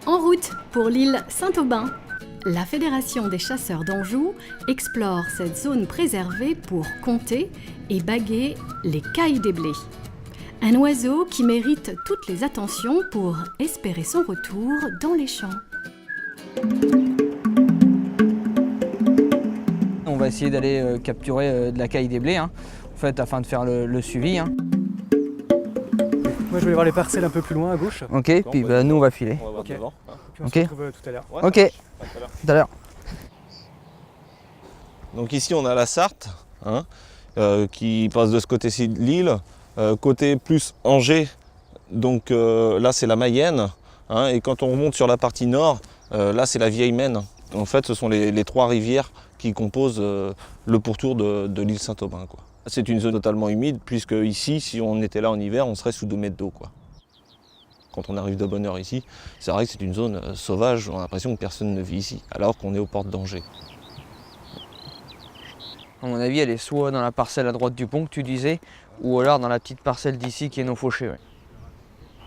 En route pour l'île Saint-Aubin. La Fédération des chasseurs d'Anjou explore cette zone préservée pour compter et baguer les cailles des blés. Un oiseau qui mérite toutes les attentions pour espérer son retour dans les champs. On va essayer d'aller capturer de la caille des blés, en fait, afin de faire le suivi. Moi je vais voir les parcelles un peu plus loin à gauche. Ok, puis nous on va filer. On va voir Ok. devant. Puis on se retrouve tout à l'heure. Ouais, Ok. ça marche. À tout à l'heure. Tout à l'heure. Donc ici on a la Sarthe qui passe de ce côté-ci de l'île, côté plus Angers, donc là c'est la Mayenne, et quand on remonte sur la partie nord, là c'est la Vieille Maine. En fait ce sont les trois rivières qui composent le pourtour de l'île Saint-Aubin, quoi. C'est une zone totalement humide puisque ici, si on était là en hiver, on serait sous 2 mètres d'eau, quoi. Quand on arrive de bonne heure ici, c'est vrai que c'est une zone sauvage, on a l'impression que personne ne vit ici, alors qu'on est aux portes d'Angers. À mon avis, elle est soit dans la parcelle à droite du pont que tu disais, ou alors dans la petite parcelle d'ici qui est non fauchée. Ouais.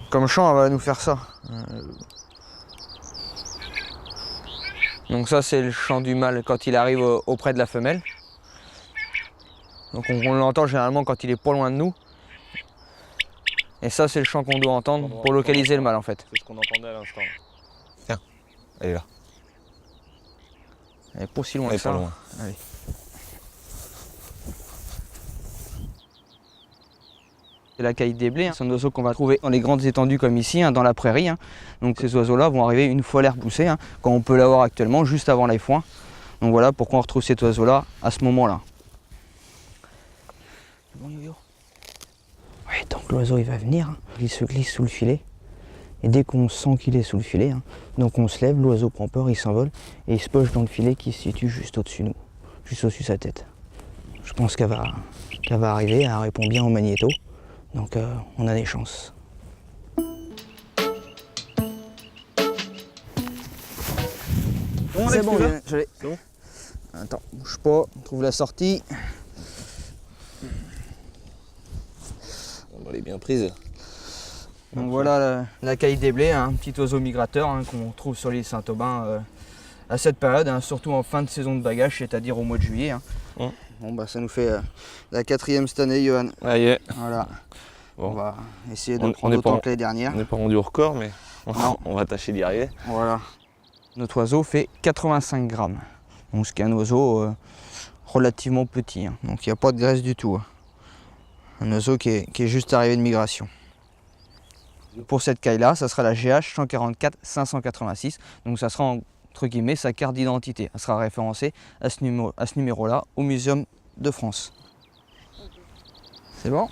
Comme champ, elle va nous faire ça. Donc ça, c'est le chant du mâle quand il arrive auprès de la femelle. Donc on l'entend généralement quand il est pas loin de nous. Et ça, c'est le chant qu'on doit entendre pour localiser le mâle en fait. C'est ce qu'on entendait à l'instant. Tiens, elle est là. Elle est pas si loin Elle est que ça. pas loin. Allez. C'est la caille des blés, c'est un oiseau qu'on va trouver dans les grandes étendues comme ici, dans la prairie. Donc ces oiseaux-là vont arriver une fois l'air poussé, quand on peut l'avoir actuellement, juste avant les foins. Donc voilà pourquoi on retrouve cet oiseau-là à ce moment-là. Bon yo-yo. Oui, donc l'oiseau il va venir, il se glisse sous le filet. Et dès qu'on sent qu'il est sous le filet, donc on se lève, l'oiseau prend peur, il s'envole et il se poche dans le filet qui se situe juste au-dessus de nous, juste au-dessus de sa tête. Je pense qu'elle va arriver, elle répond bien au magnéto. Donc on a des chances. C'est bon, je l'ai. C'est bon. Attends, bouge pas, on trouve la sortie. Elle est bien prise. Donc voilà la caille des blés, un petit oiseau migrateur qu'on trouve sur l'île Saint-Aubin à cette période, surtout en fin de saison de bagage, c'est-à-dire au mois de juillet. Bon bah ça nous fait la 4e cette année, Johan. Ah, yeah. Voilà. Bon. On va essayer de On prendre est autant pas- que les dernières. On n'est pas rendu au record, mais Non. on va tâcher d'y arriver. Voilà. Notre oiseau fait 85 grammes. Donc ce qui est un oiseau relativement petit. Donc il n'y a pas de graisse du tout. Un oiseau qui est juste arrivé de migration. Pour cette caille-là, ça sera la GH 144 586. Donc ça sera entre guillemets sa carte d'identité. Elle sera référencée à ce numéro-là au Muséum de France. C'est bon ?